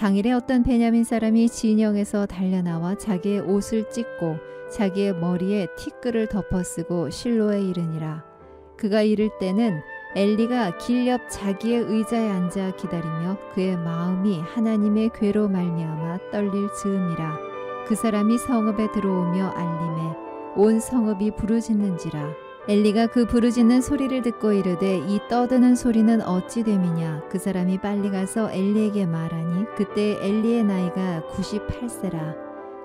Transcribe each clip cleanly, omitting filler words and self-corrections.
당일에 어떤 베냐민 사람이 진영에서 달려나와 자기의 옷을 찢고 자기의 머리에 티끌을 덮어쓰고 실로에 이르니라. 그가 이를 때는 엘리가 길 옆 자기의 의자에 앉아 기다리며 그의 마음이 하나님의 괴로 말미암아 떨릴 즈음이라. 그 사람이 성읍에 들어오며 알림에 온 성읍이 부르짖는지라. 엘리가 그 부르짖는 소리를 듣고 이르되 이 떠드는 소리는 어찌 됨이냐. 그 사람이 빨리 가서 엘리에게 말하니 그때 엘리의 나이가 98세라.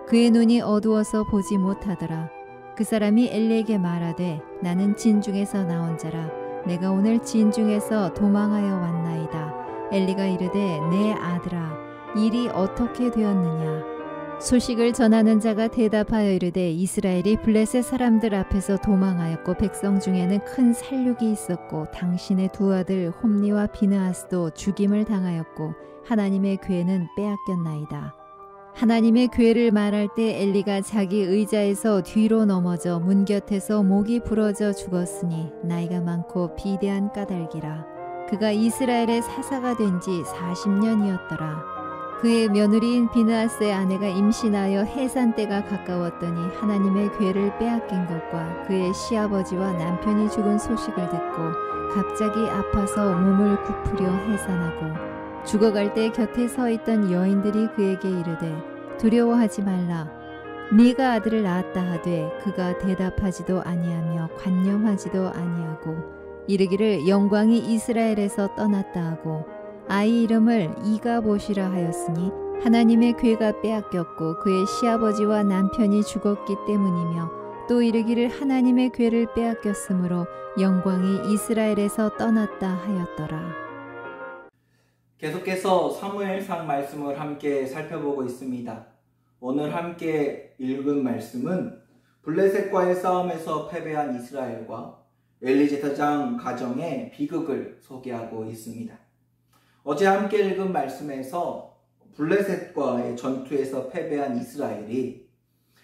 그의 눈이 어두워서 보지 못하더라. 그 사람이 엘리에게 말하되 나는 진중에서 나온 자라. 내가 오늘 진중에서 도망하여 왔나이다. 엘리가 이르되 내 아들아 일이 어떻게 되었느냐. 소식을 전하는 자가 대답하여 이르되 이스라엘이 블레셋 사람들 앞에서 도망하였고 백성 중에는 큰 살육이 있었고 당신의 두 아들 홈니와 비느하스도 죽임을 당하였고 하나님의 궤는 빼앗겼나이다. 하나님의 궤를 말할 때 엘리가 자기 의자에서 뒤로 넘어져 문 곁에서 목이 부러져 죽었으니 나이가 많고 비대한 까닭이라. 그가 이스라엘의 사사가 된 지 40년이었더라. 그의 며느리인 비느하스의 아내가 임신하여 해산 때가 가까웠더니 하나님의 궤를 빼앗긴 것과 그의 시아버지와 남편이 죽은 소식을 듣고 갑자기 아파서 몸을 굽으려 해산하고 죽어갈 때 곁에 서 있던 여인들이 그에게 이르되 두려워하지 말라. 네가 아들을 낳았다 하되 그가 대답하지도 아니하며 관념하지도 아니하고 이르기를 영광이 이스라엘에서 떠났다 하고 아이 이름을 이가봇이라 하였으니 하나님의 궤가 빼앗겼고 그의 시아버지와 남편이 죽었기 때문이며 또 이르기를 하나님의 궤를 빼앗겼으므로 영광이 이스라엘에서 떠났다 하였더라. 계속해서 사무엘상 말씀을 함께 살펴보고 있습니다. 오늘 함께 읽은 말씀은 블레셋과의 싸움에서 패배한 이스라엘과 엘리 제사장 가정의 비극을 소개하고 있습니다. 어제 함께 읽은 말씀에서 블레셋과의 전투에서 패배한 이스라엘이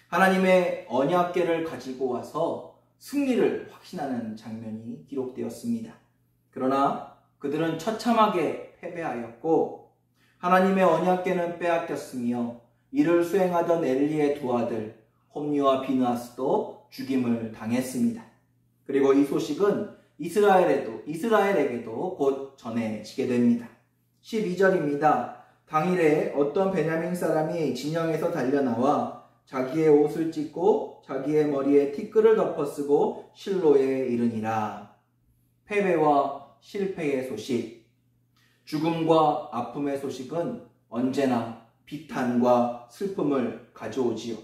하나님의 언약궤를 가지고 와서 승리를 확신하는 장면이 기록되었습니다. 그러나 그들은 처참하게 패배하였고 하나님의 언약궤는 빼앗겼으며 이를 수행하던 엘리의 두 아들 홈니와 비느하스도 죽임을 당했습니다. 그리고 이 소식은 이스라엘에게도 곧 전해지게 됩니다. 12절입니다. 당일에 어떤 베냐민 사람이 진영에서 달려나와 자기의 옷을 찢고 자기의 머리에 티끌을 덮어쓰고 실로에 이르니라. 패배와 실패의 소식, 죽음과 아픔의 소식은 언제나 비탄과 슬픔을 가져오지요.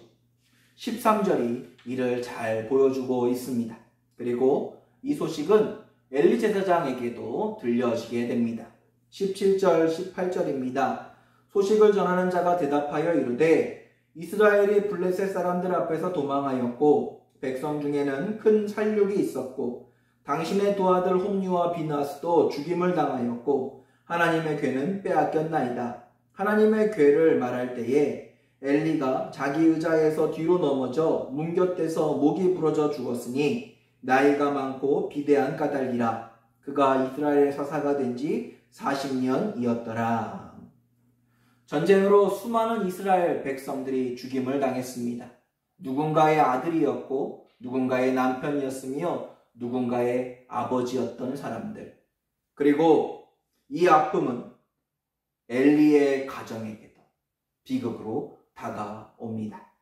13절이 이를 잘 보여주고 있습니다. 그리고 이 소식은 엘리 제사장에게도 들려지게 됩니다. 17절, 18절입니다. 소식을 전하는 자가 대답하여 이르되 이스라엘이 블레셋 사람들 앞에서 도망하였고 백성 중에는 큰 살육이 있었고 당신의 두 아들 홈니와 비느하스도 죽임을 당하였고 하나님의 궤는 빼앗겼나이다. 하나님의 궤를 말할 때에 엘리가 자기 의자에서 뒤로 넘어져 문 곁에서 목이 부러져 죽었으니 나이가 많고 비대한 까닭이라. 그가 이스라엘의 사사가 된 지 40년이었더라. 전쟁으로 수많은 이스라엘 백성들이 죽임을 당했습니다. 누군가의 아들이었고 누군가의 남편이었으며 누군가의 아버지였던 사람들. 그리고 이 아픔은 엘리의 가정에게도 비극으로 다가옵니다.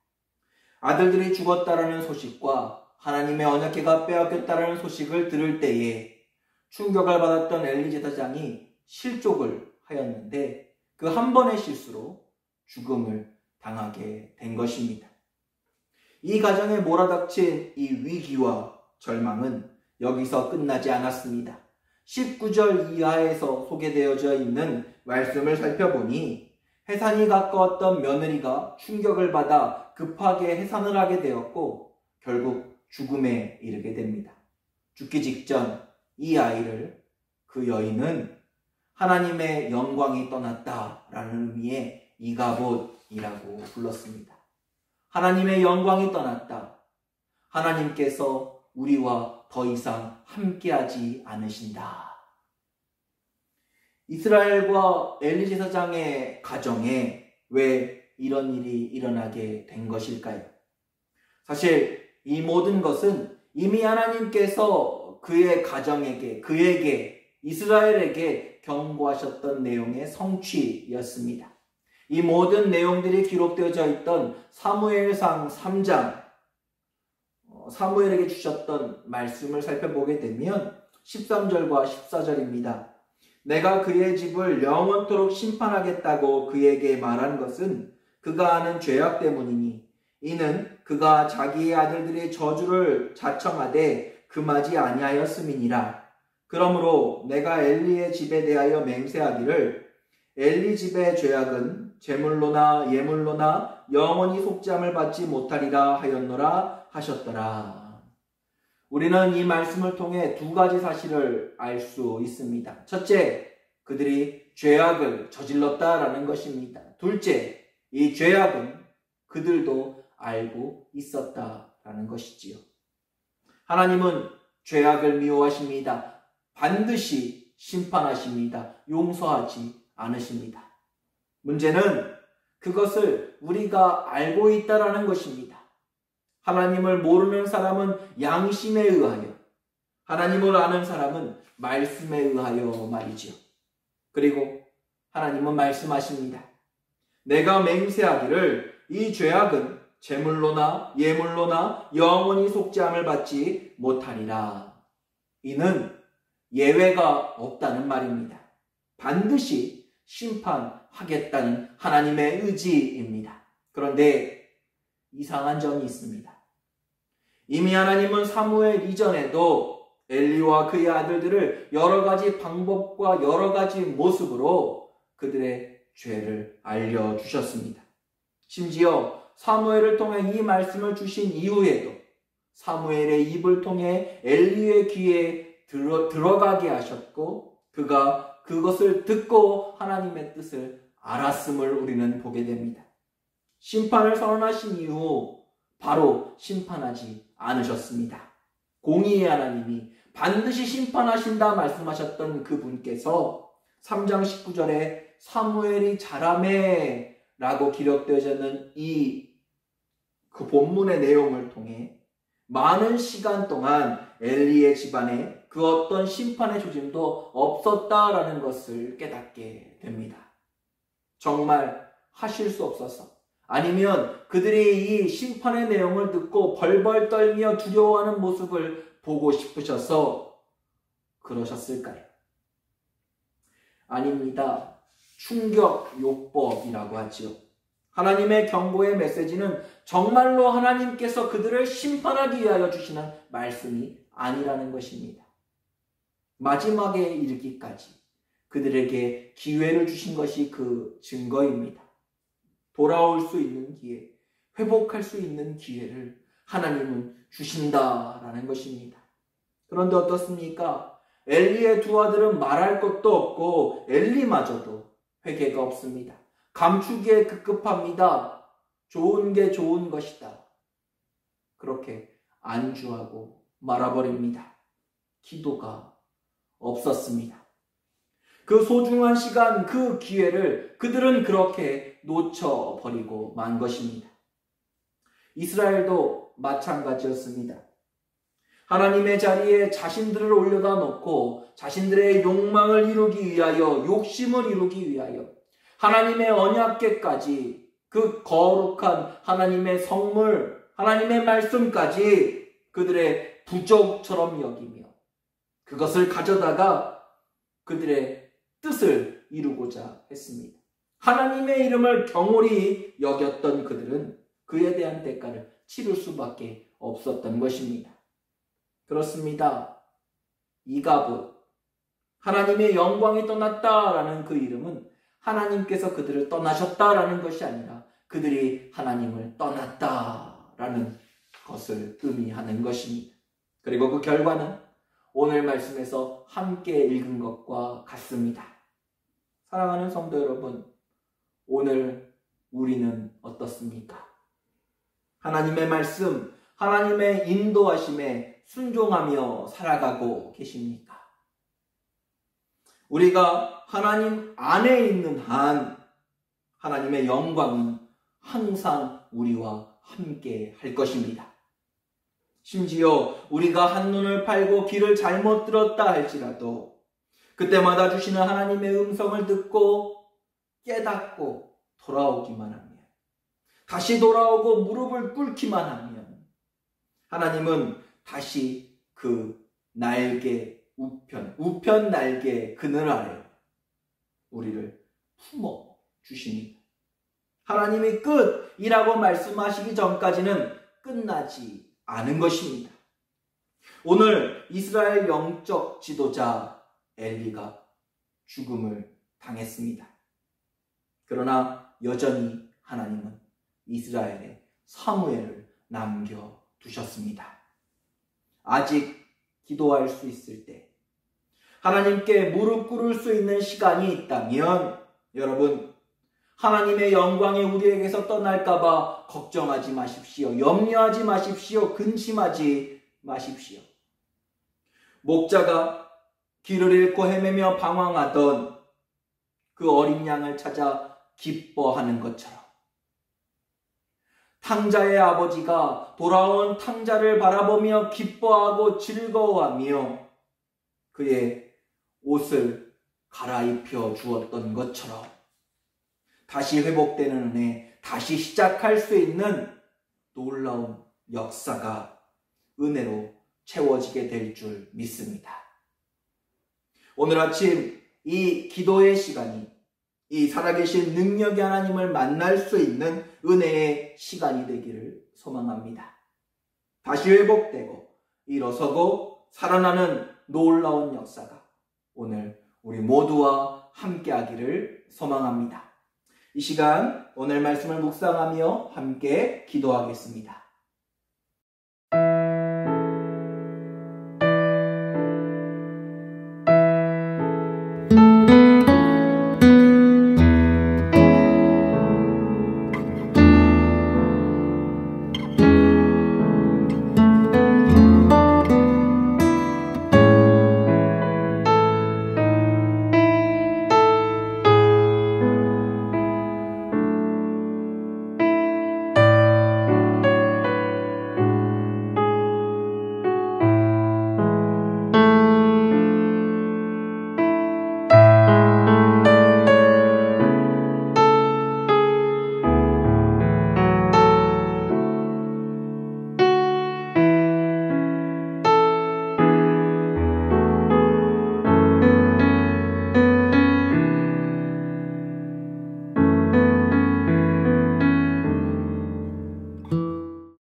아들들이 죽었다라는 소식과 하나님의 언약궤가 빼앗겼다라는 소식을 들을 때에 충격을 받았던 엘리 제사장이 실족을 하였는데 그 한 번의 실수로 죽음을 당하게 된 것입니다. 이 가정에 몰아닥친 이 위기와 절망은 여기서 끝나지 않았습니다. 19절 이하에서 소개되어져 있는 말씀을 살펴보니 해산이 가까웠던 며느리가 충격을 받아 급하게 해산을 하게 되었고 결국 죽음에 이르게 됩니다. 죽기 직전 이 아이를 그 여인은 하나님의 영광이 떠났다라는 의미의 이가봇이라고 불렀습니다. 하나님의 영광이 떠났다. 하나님께서 우리와 더 이상 함께하지 않으신다. 이스라엘과 엘리 제사장의 가정에 왜 이런 일이 일어나게 된 것일까요? 사실 이 모든 것은 이미 하나님께서 그의 가정에게, 그에게, 이스라엘에게 경고하셨던 내용의 성취였습니다. 이 모든 내용들이 기록되어져 있던 사무엘상 3장, 사무엘에게 주셨던 말씀을 살펴보게 되면 13절과 14절입니다. 내가 그의 집을 영원토록 심판하겠다고 그에게 말한 것은 그가 하는 죄악 때문이니 이는 그가 자기의 아들들의 저주를 자청하되 금하지 아니하였음이니라. 그러므로 내가 엘리의 집에 대하여 맹세하기를 엘리 집의 죄악은 제물로나 예물로나 영원히 속죄함을 받지 못하리라 하였노라 하셨더라. 우리는 이 말씀을 통해 두 가지 사실을 알 수 있습니다. 첫째, 그들이 죄악을 저질렀다라는 것입니다. 둘째, 이 죄악은 그들도 알고 있었다라는 것이지요. 하나님은 죄악을 미워하십니다. 반드시 심판하십니다. 용서하지 않으십니다. 문제는 그것을 우리가 알고 있다라는 것입니다. 하나님을 모르는 사람은 양심에 의하여, 하나님을 아는 사람은 말씀에 의하여 말이지요. 그리고 하나님은 말씀하십니다. 내가 맹세하기를 이 죄악은 제물로나 예물로나 영원히 속죄함을 받지 못하리라. 이는 예외가 없다는 말입니다. 반드시 심판하겠다는 하나님의 의지입니다. 그런데 이상한 점이 있습니다. 이미 하나님은 사무엘 이전에도 엘리와 그의 아들들을 여러 가지 방법과 여러 가지 모습으로 그들의 죄를 알려주셨습니다. 심지어 사무엘을 통해 이 말씀을 주신 이후에도 사무엘의 입을 통해 엘리의 귀에 들어가게 하셨고 그가 그것을 듣고 하나님의 뜻을 알았음을 우리는 보게 됩니다. 심판을 선언하신 이후 바로 심판하지 않으셨습니다. 공의의 하나님이 반드시 심판하신다 말씀하셨던 그분께서 3장 19절에 사무엘이 자라매 라고 기록되어져 있는 그 본문의 내용을 통해 많은 시간 동안 엘리의 집안에 그 어떤 심판의 조짐도 없었다라는 것을 깨닫게 됩니다. 정말 하실 수 없어서 아니면 그들이 이 심판의 내용을 듣고 벌벌 떨며 두려워하는 모습을 보고 싶으셔서 그러셨을까요? 아닙니다. 충격요법이라고 하지요. 하나님의 경고의 메시지는 정말로 하나님께서 그들을 심판하기 위하여 주시는 말씀이 아니라는 것입니다. 마지막에 이르기까지 그들에게 기회를 주신 것이 그 증거입니다. 돌아올 수 있는 기회, 회복할 수 있는 기회를 하나님은 주신다라는 것입니다. 그런데 어떻습니까? 엘리의 두 아들은 말할 것도 없고 엘리마저도 회개가 없습니다. 감추기에 급급합니다. 좋은 게 좋은 것이다. 그렇게 안주하고 말아버립니다. 기도가 없었습니다. 그 소중한 시간, 그 기회를 그들은 그렇게 놓쳐버리고 만 것입니다. 이스라엘도 마찬가지였습니다. 하나님의 자리에 자신들을 올려다 놓고 자신들의 욕망을 이루기 위하여, 욕심을 이루기 위하여 하나님의 언약궤까지, 그 거룩한 하나님의 성물, 하나님의 말씀까지 그들의 부족처럼 여기며 그것을 가져다가 그들의 뜻을 이루고자 했습니다. 하나님의 이름을 경홀히 여겼던 그들은 그에 대한 대가를 치를 수밖에 없었던 것입니다. 그렇습니다. 이가봇, 하나님의 영광이 떠났다라는 그 이름은 하나님께서 그들을 떠나셨다라는 것이 아니라 그들이 하나님을 떠났다라는 것을 의미하는 것입니다. 그리고 그 결과는 오늘 말씀에서 함께 읽은 것과 같습니다. 사랑하는 성도 여러분, 오늘 우리는 어떻습니까? 하나님의 말씀, 하나님의 인도하심에 순종하며 살아가고 계십니까? 우리가 하나님 안에 있는 한 하나님의 영광은 항상 우리와 함께 할 것입니다. 심지어 우리가 한눈을 팔고 귀를 잘못 들었다 할지라도 그때마다 주시는 하나님의 음성을 듣고 깨닫고 돌아오기만 하면, 다시 돌아오고 무릎을 꿇기만 하면 하나님은 다시 그 날개 우편 날개 그늘 아래 우리를 품어 주십니다. 하나님이 끝이라고 말씀하시기 전까지는 끝나지 않은 것입니다. 오늘 이스라엘 영적 지도자 엘리가 죽음을 당했습니다. 그러나 여전히 하나님은 이스라엘에 사무엘을 남겨두셨습니다. 아직 기도할 수 있을 때, 하나님께 무릎 꿇을 수 있는 시간이 있다면 여러분, 하나님의 영광이 우리에게서 떠날까봐 걱정하지 마십시오. 염려하지 마십시오. 근심하지 마십시오. 목자가 길을 잃고 헤매며 방황하던 그 어린 양을 찾아 기뻐하는 것처럼, 탕자의 아버지가 돌아온 탕자를 바라보며 기뻐하고 즐거워하며 그의 옷을 갈아입혀 주었던 것처럼 다시 회복되는 은혜, 다시 시작할 수 있는 놀라운 역사가 은혜로 채워지게 될 줄 믿습니다. 오늘 아침 이 기도의 시간이 이 살아계신 능력의 하나님을 만날 수 있는 은혜의 시간이 되기를 소망합니다. 다시 회복되고 일어서고 살아나는 놀라운 역사가 오늘 우리 모두와 함께하기를 소망합니다. 이 시간 오늘 말씀을 묵상하며 함께 기도하겠습니다.